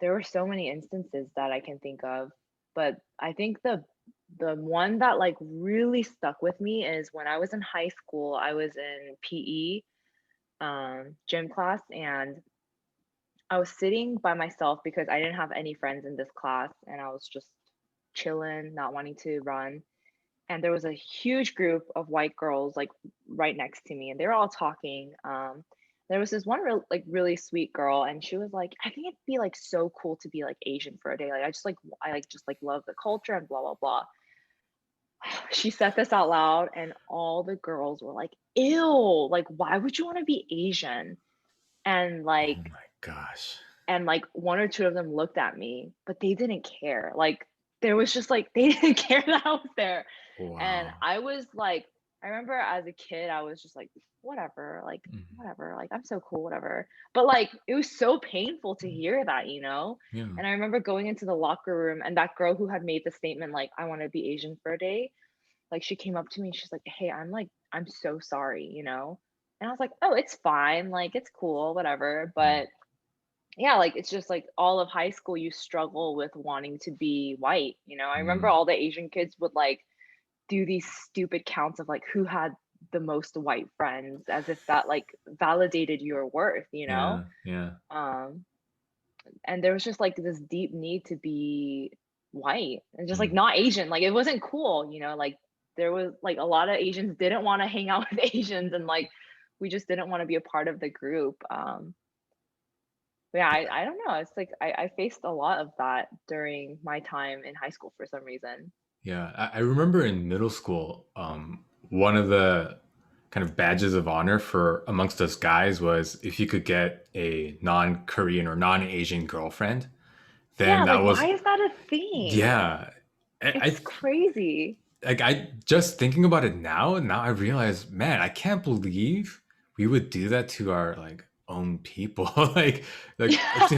there were so many instances that I can think of, but I think the one that like really stuck with me is when I was in high school. I was in PE gym class, and I was sitting by myself because I didn't have any friends in this class, and I was just chilling, not wanting to run. And there was a huge group of white girls like right next to me, and they were all talking. There was this one really sweet girl, and she was like, "I think it'd be like so cool to be like Asian for a day. Like I like just like love the culture and blah blah blah." She said this out loud, and all the girls were like, "Ew! Like, why would you want to be Asian?" And oh my gosh. like one or two of them looked at me, but they didn't care. Like there was just like they didn't care that I was there. And Wow. I was like, I remember as a kid, I was just like, Mhm. whatever, like I'm so cool, whatever. But like it was so painful to hear that, you know? Yeah. And I remember going into the locker room, and that girl who had made the statement, like, I want to be Asian for a day, like she came up to me and she's like, "Hey, I'm so sorry, you know?" And I was like, "Oh, it's fine, like it's cool, whatever." Mm. But yeah, like, it's just, like, all of high school, you struggle with wanting to be white, you know? I remember Mm. all the Asian kids would, like, do these stupid counts of, like, who had the most white friends as if that, like, validated your worth, you know? Yeah. Yeah. Um, and there was just, like, this deep need to be white and just, like, Mm. not Asian, like, it wasn't cool, you know? Like, there was like, a lot of Asians didn't wanna hang out with Asians, and, like, we just didn't wanna be a part of the group. But yeah, I don't know, it's like I faced a lot of that during my time in high school for some reason. Yeah, I remember in middle school, one of the kind of badges of honor for amongst us guys was if you could get a non-Korean or non-Asian girlfriend. then Yeah, that like, why was, is that a thing? yeah. I It's crazy. like I just thinking about it now I realize, man, I can't believe we would do that to our like own people. Like it's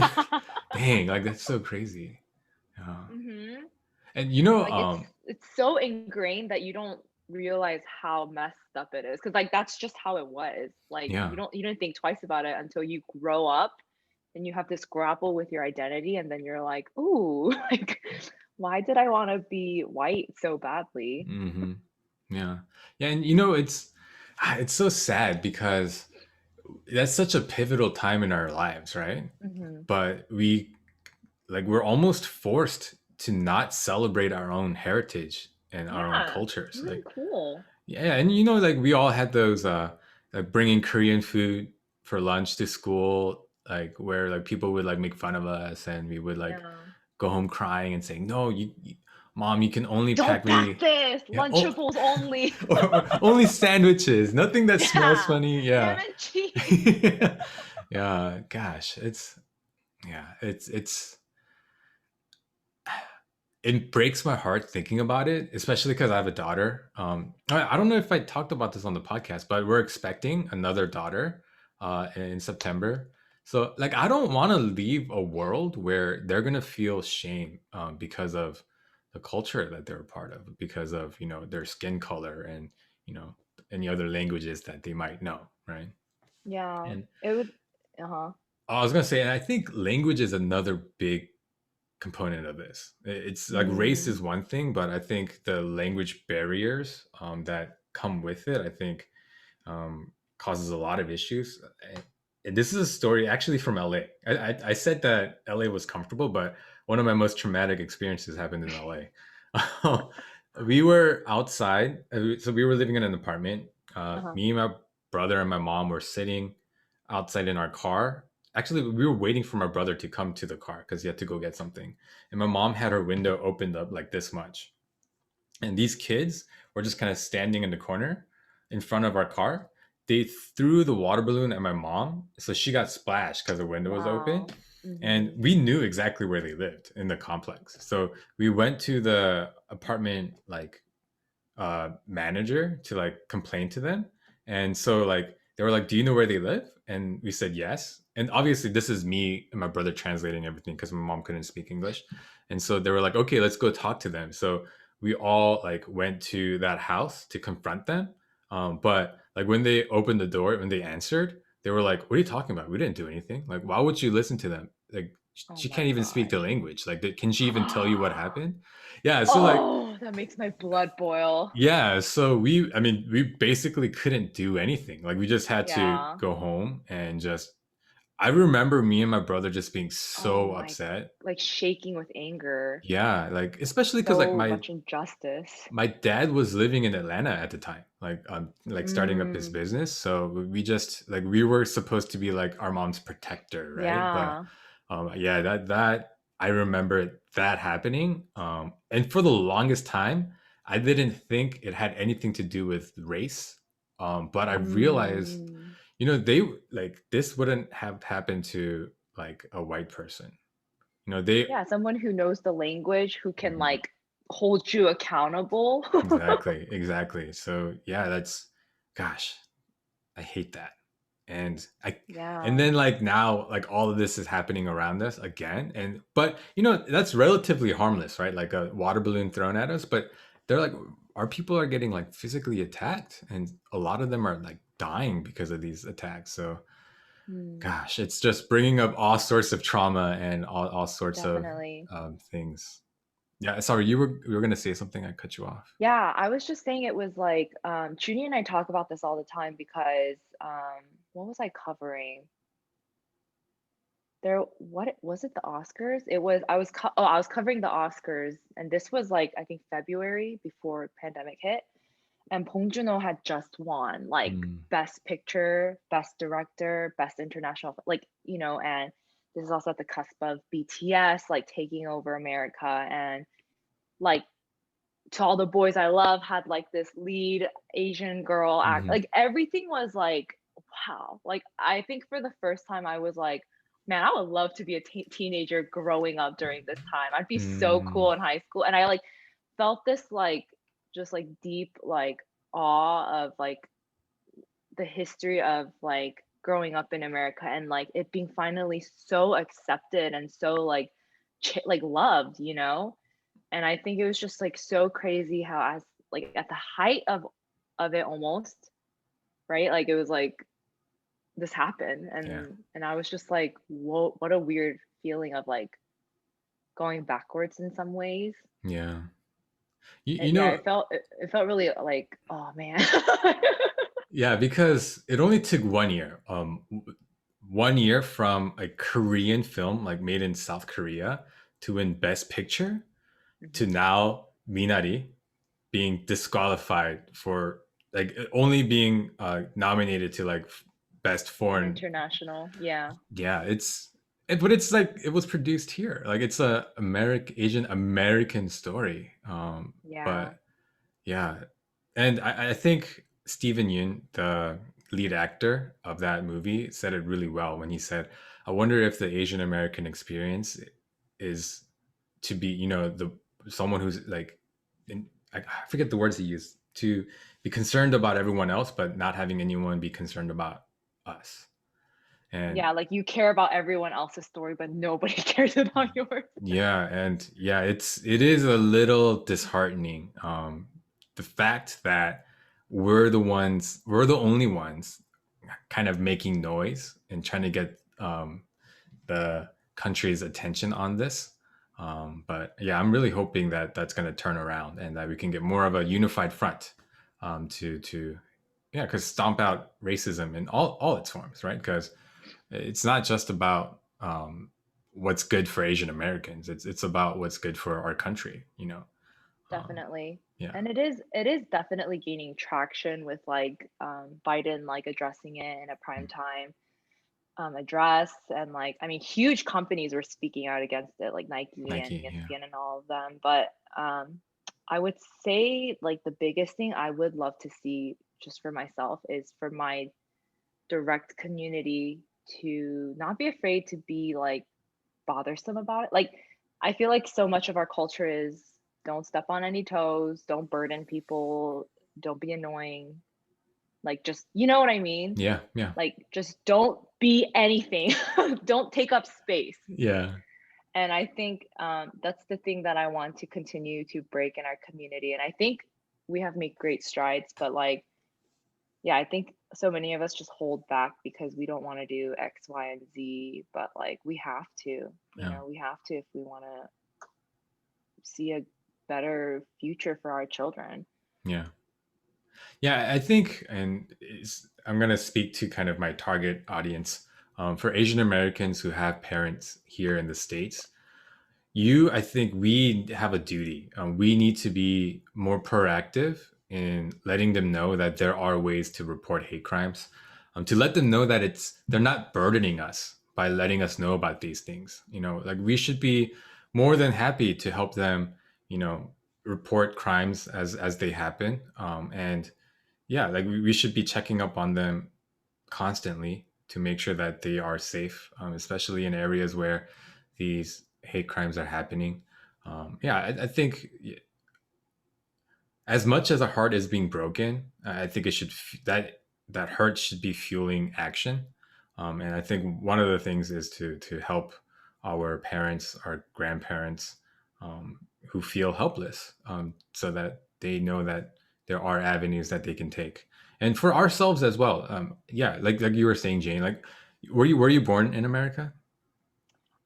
dang, like that's so crazy. Yeah. Mhm. And you know, Like, it's so ingrained that you don't realize how messed up it is. Cause like, that's just how it was. Like, yeah. you didn't think twice about it until you grow up and you have this grapple with your identity, and then you're like, "Ooh, like, why did I wanna be white so badly?" Hmm. Yeah. Yeah, and you know, it's so sad because that's such a pivotal time in our lives, right? Mhm. But we're almost forced to not celebrate our own heritage and our own Yeah, cultures. really Like, cool. yeah, and you know, like we all had those like bringing Korean food for lunch to school, like where like people would like make fun of us, and we would like Yeah. go home crying and saying, "No, mom, you can only "Don't pack pack me, this, yeah, oh, Lunchables only." or only sandwiches, nothing that smells Yeah, funny." ham Yeah, and cheese. yeah. Gosh, it's it breaks my heart thinking about it, especially because I have a daughter. I don't know if I talked about this on the podcast, but we're expecting another daughter in September. So, like, I don't want to leave a world where they're gonna feel shame because of the culture that they're a part of, because of their skin color and you know any other languages that they might know, right? Yeah, And it would uh-huh. I was gonna say, and I think language is another big component of this. It's like race Mm, is one thing, but I think the language barriers that come with it, I think, causes a lot of issues. And this is a story actually from LA. I said that LA was comfortable, but one of my most traumatic experiences happened in LA. We were outside, so we were living in an apartment. uh-huh. Me, my brother, and my mom were sitting outside in our car. Actually, we were waiting for my brother to come to the car because he had to go get something. And my mom had her window opened up like this much. And these kids were just kind of standing in the corner in front of our car. They threw the water balloon at my mom, so she got splashed because the window was open. Wow. And Mhm. we knew exactly where they lived in the complex. So we went to the apartment like manager to like complain to them. And so like they were like, "Do you know where they live?" And we said yes. And obviously this is me and my brother translating everything because my mom couldn't speak English. And so they were like, "Okay, let's go talk to them." So we all like went to that house to confront them. But like when they opened the door, when they answered, they were like, "What are you talking about? We didn't do anything. Like, why would you listen to them? Like, Oh she my can't even speak the gosh. language. Like, can she even tell you what happened?" Yeah. So like, Oh, that makes my blood boil. yeah, so I mean, we basically couldn't do anything. Like, we just had to Yeah. go home and just, I remember me and my brother just being Oh so my, upset. like, shaking with anger. Yeah, like, especially because like So much injustice. my dad was living in Atlanta at the time, like starting up his Mm, business. So we just like we were supposed to be like our mom's protector, right? But yeah. yeah, that I remember that happening. And for the longest time, I didn't think it had anything to do with race. But I realized, Mm. they like this wouldn't have happened to like a white person. They Yeah, someone who knows the language, who can, Mhm. like, hold you accountable. Exactly, exactly. So yeah, gosh, I hate that. And and Yeah. then like now, like all of this is happening around us again. And but that's relatively harmless, right? Like a water balloon thrown at us, but they're like our people are getting like physically attacked, and a lot of them are like dying because of these attacks. So Mm, gosh, it's just bringing up all sorts of trauma and all sorts of definitely. things. Yeah, sorry, you were gonna say something. I cut you off. Yeah, I was just saying it was like, Junie and I talk about this all the time because, what was I covering? What was it, the Oscars? It was I was covering the Oscars, and this was, like, I think February before pandemic hit, and Bong Joon-ho had just won, like, Mm, Best Picture, Best Director, Best International, like, and this is also at the cusp of BTS, like, taking over America, and, like, To All the Boys I Love had, like, this lead Asian girl act, mhm. like, everything was like, wow. Like, I think for the first time I was like, Man, I would love to be a teenager growing up during this time. I'd be so Mm, cool in high school, and I, like, felt this, like, just, like, deep, like, awe of, like, the history of, like, growing up in America and, like, it being finally so accepted and so, like, like, loved, you know? And I think it was just, like, so crazy how as like, at the height of it almost, right? Like, it was like, this happened, yeah, and I was just like, "Whoa, what a weird feeling of, like, going backwards in some ways." yeah. Yeah, it felt really, like, "Oh, man." Yeah, because it only took 1 year. 1 year from a Korean film like made in South Korea to win Best Picture to Mhm. now Minari being disqualified for like only being nominated to like best An foreign. international, yeah, Yeah, but it's like it was produced here. Like it's a Asian American story. yeah, But yeah, and I think Steven Yeun, the lead actor of that movie, said it really well when he said, "I wonder if the Asian American experience is to be, the someone who's like, I forget the words he used, to be concerned about everyone else, but not having anyone be concerned about us." And yeah, like, you care about everyone else's story, but nobody cares about yours. yeah, and yeah, it is a little disheartening. The fact that we're the only ones kind of making noise and trying to get the country's attention on this. But yeah, I'm really hoping that that's going to turn around and that we can get more of a unified front to yeah, because stomp out racism in all its forms, right? Because it's not just about what's good for Asian Americans. It's about what's good for our country. Um, Definitely. yeah, And it is definitely gaining traction with, like, Biden, like, addressing it in a prime time, address, and, like, I mean, huge companies were speaking out against it, like Nike and Nike. Yeah, ESPN and all of them, but, I would say, like, the biggest thing I would love to see just for myself is for my direct community to not be afraid to be, like, bothersome about it. Like, I feel like so much of our culture is don't step on any toes, don't burden people, don't be annoying. Like, just, you know what I mean? yeah, yeah, Like, just don't be anything. Don't take up space. yeah, And I think that's the thing that I want to continue to break in our community. And I think we have made great strides, but like, yeah, I think so many of us just hold back because we don't want to do X, Y, and Z, but like we have to, yeah, we have to if we want to see a better future for our children. yeah. Yeah, I think, I'm going to speak to kind of my target audience for Asian Americans who have parents here in the States. I think we have a duty. We need to be more proactive in letting them know that there are ways to report hate crimes, to let them know that they're not burdening us by letting us know about these things. Like we should be more than happy to help them, you know, report crimes as they happen. And yeah, like we should be checking up on them constantly to make sure that they are safe, especially in areas where these hate crimes are happening. Yeah, I think as much as a heart is being broken, I think that hurt should be fueling action. And I think one of the things is to help our parents, our grandparents, who feel helpless, so that they know that there are avenues that they can take, and for ourselves as well. Yeah, like you were saying, Jane. Like, were you born in America?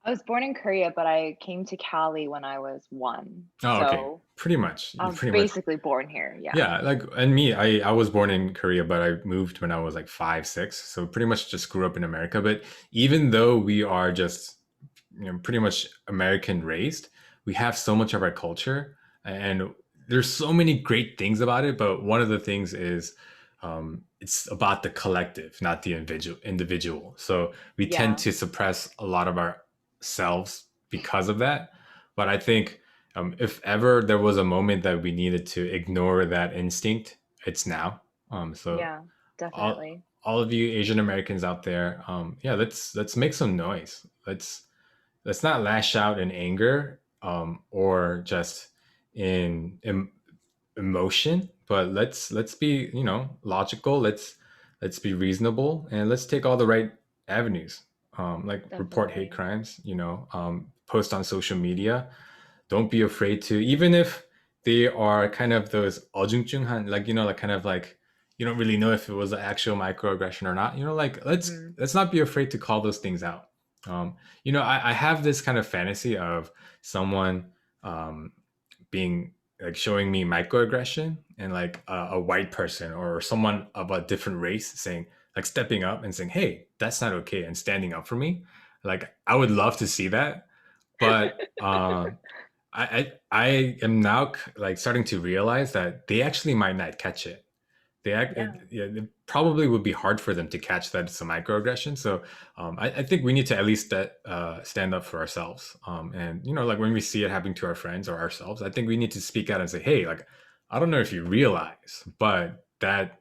I was born in Korea, but I came to Cali when I was 1. Oh, okay. So Pretty much. I You was pretty much. basically born here. Yeah. Yeah, like and me, I was born in Korea, but I moved when I was like 5, 6. So pretty much just grew up in America. But even though we are just pretty much American raised, we have so much of our culture, and there's so many great things about it. But one of the things is it's about the collective, not the individual. So we tend Yeah. to suppress a lot of ourselves because of that. But I think if ever there was a moment that we needed to ignore that instinct, it's now. So Yeah. definitely. all of you Asian Americans out there, yeah, let's make some noise. Let's not lash out in anger, or just in emotion, but let's be, logical. Let's be reasonable, and let's take all the right avenues. Like report hate Definitely. crimes, post on social media. Don't be afraid to, even if they are kind of those 어중중한, like, like kind of like you don't really know if it was an actual microaggression or not. Like Hmm. let's not be afraid to call those things out. I have this kind of fantasy of someone, um, being like showing me microaggression, and like a white person or someone of a different race saying, like, stepping up and saying, hey, that's not okay, and standing up for me. Like, I would love to see that. But I am now like starting to realize that they actually might not catch it. Yeah, Yeah, it probably would be hard for them to catch that it's a microaggression. So I think we need to at least stand up for ourselves. And like when we see it happening to our friends or ourselves, I think we need to speak out and say, hey, like, I don't know if you realize, but that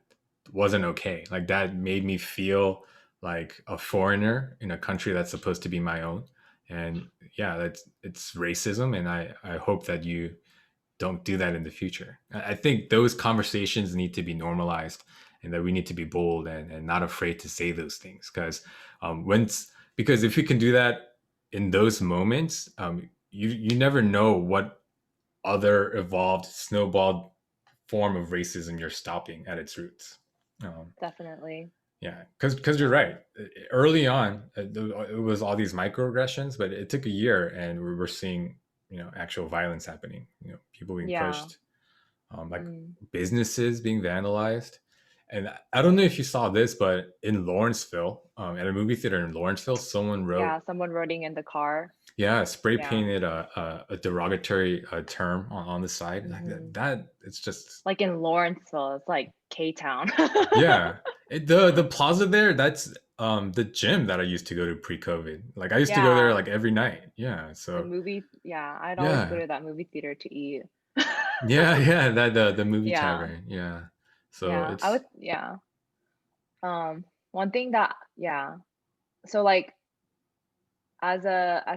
wasn't okay. Like, that made me feel like a foreigner in a country that's supposed to be my own. And yeah, it's racism, and I hope that you don't do that in the future. I think those conversations need to be normalized, and that we need to be bold, and not afraid to say those things. Because if you can do that in those moments, you never know what other evolved snowballed form of racism you're stopping at its roots. Um, definitely. yeah, because you're right. Um, Early on, it was all these microaggressions, but it took a year, and we were seeing, actual violence happening. People being yeah. pushed, like Mm. businesses being vandalized. And I don't know if you saw this, but in Lawrenceville, at a movie theater in Lawrenceville, someone Yeah, wrote, someone riding in the car. yeah, spray Yeah. painted a derogatory term on the side. Like Hmm. it's just, Like in Lawrenceville, it's like K-Town. yeah. The plaza there, that's the gym that I used to go to pre-COVID. Like, I used to go there Yeah, like every night. Yeah. the So movie, yeah, I'd always go yeah. to that movie theater to eat. Yeah, yeah, that the movie Yeah, tavern. Yeah. So yeah, I it's would, yeah. One thing that, yeah. So like as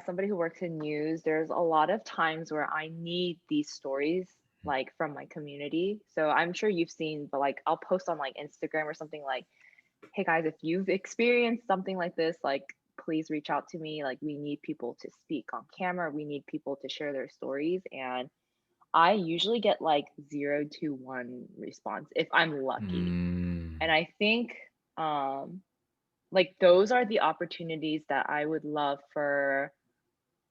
somebody who works in news, there's a lot of times where I need these stories like from my community. So I'm sure you've seen, but like I'll post on like Instagram or something like, "Hey guys, if you've experienced something like this, like please reach out to me. Like we need people to speak on camera. We need people to share their stories." And I usually get like 0 to 1 response if I'm lucky. mm, And I think um like those are the opportunities that I would love for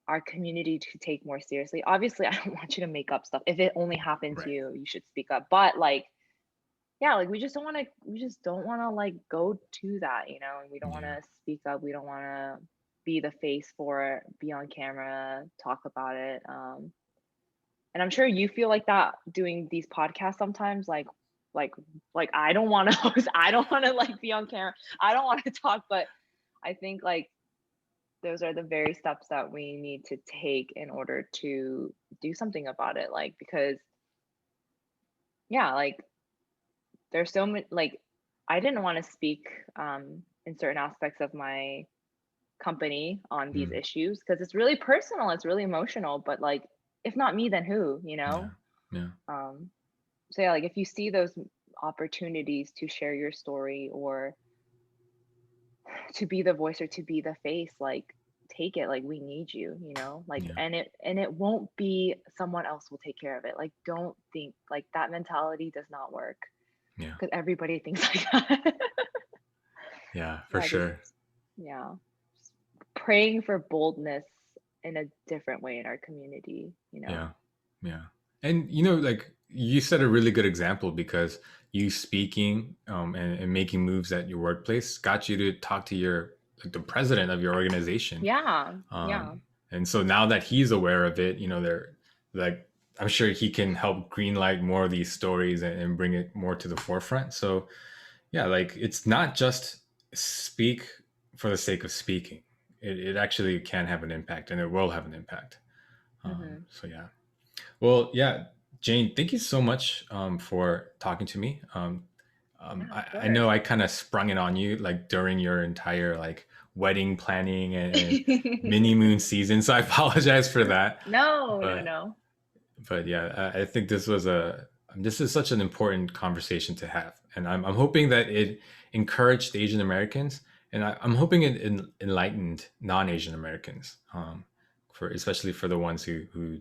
our community to take more seriously. Obviously, I don't want you to make up stuff. If it only happened to right. you, you should speak up. But like, yeah, like we just don't want to like go to that, and we don't want Yeah. to speak up. We don't want to be the face for it, be on camera, talk about it. And I'm sure you feel like that doing these podcasts sometimes, like, like I don't want to host, I don't want to like be on camera, I don't want to talk, but I think like those are the very steps that we need to take in order to do something about it. Like, because yeah, like there's so many, like, I didn't want to speak in certain aspects of my company on these Mm, issues because it's really personal, it's really emotional, but like, if not me, then who, yeah. Yeah. Um, so yeah, like if you see those opportunities to share your story or to be the voice or to be the face, like take it. Like we need you, like, Yeah. and it won't be someone else will take care of it. Like don't think like that mentality does not work Yeah. because everybody thinks like that. Yeah, for Yeah, just sure. yeah, just praying for boldness in a different way in our community. Yeah. Yeah. And like you said, a really good example, because you speaking, and making moves at your workplace got you to talk to your, like, the president of your organization. Yeah, yeah. And so now that he's aware of it, they're like, I'm sure he can help greenlight more of these stories, and bring it more to the forefront. So yeah, like, it's not just speak for the sake of speaking. It actually can have an impact, and it will have an impact. Hmm. So yeah. Well, yeah, Jane, thank you so much, for talking to me. Yeah, of I know course. I kind of sprung it on you like during your entire like wedding planning and mini moon season, so I apologize for that. No, no, But no. yeah, I think this is such an important conversation to have, and I'm hoping that it encouraged Asian Americans, and I'm hoping it enlightened non-Asian Americans, for especially for the ones who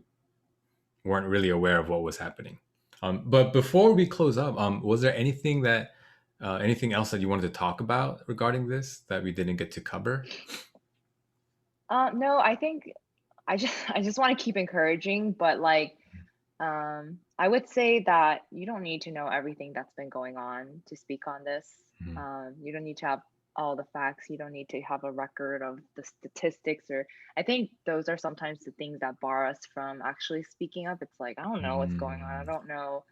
weren't really aware of what was happening. But before we close up, was there anything else that you wanted to talk about regarding this that we didn't get to cover? No, I think I just want to keep encouraging, but like I would say that you don't need to know everything that's been going on to speak on this. Mhm. You don't need to have all the facts. You don't need to have a record of the statistics, or I think those are sometimes the things that bar us from actually speaking up. It's like, I don't know what's going on. I Mm, don't know,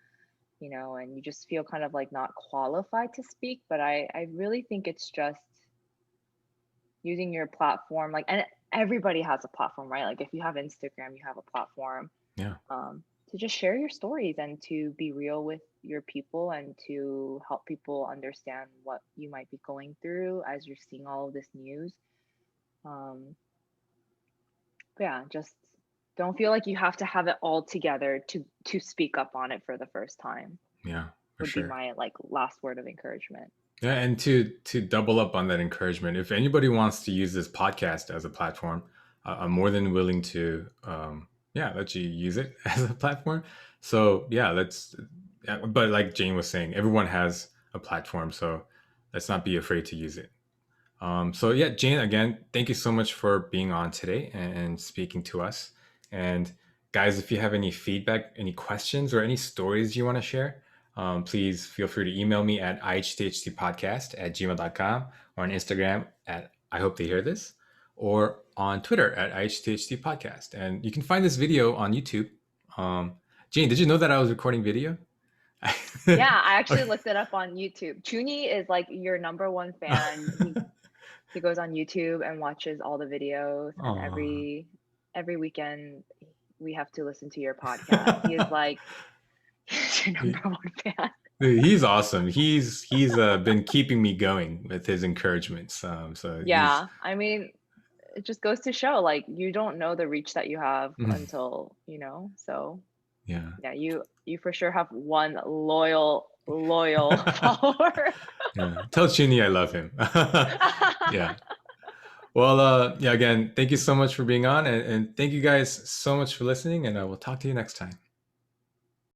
and you just feel kind of like not qualified to speak. But I really think it's just using your platform, like, and everybody has a platform, right? Like if you have Instagram, you have a platform, yeah, to just share your stories and to be real with your people and to help people understand what you might be going through as you're seeing all of this news. Um, but yeah, just don't feel like you have to have it all together to speak up on it for the first time. yeah, for Would be sure. my like last word of encouragement. Yeah, and to double up on that encouragement, if anybody wants to use this podcast as a platform, I'm more than willing to, yeah, let you use it as a platform. So yeah, yeah, but like Jane was saying, everyone has a platform, so let's not be afraid to use it. So yeah, Jane, again, thank you so much for being on today and speaking to us. And guys, if you have any feedback, any questions, or any stories you want to share, please feel free to email me at ihthtpodcast@gmail.com or on Instagram at I hope they hear this, or on Twitter at IHTHT podcast. And you can find this video on YouTube. Um, Jane, did you know that I was recording video? Yeah, I actually Okay. looked it up on YouTube. Chuni is like your number one fan. He goes on YouTube and watches all the videos, and Aw. every weekend we have to listen to your podcast. He is like he's your number one fan. Dude, he's awesome. He's been keeping me going with his encouragements. So he's Yeah, I mean, it just goes to show like you don't know the reach that you have until, so yeah, yeah, you for sure have one loyal follower. yeah. Tell Chinny I love him. Yeah. Well, yeah. Again, thank you so much for being on, and thank you guys so much for listening. And we'll talk to you next time.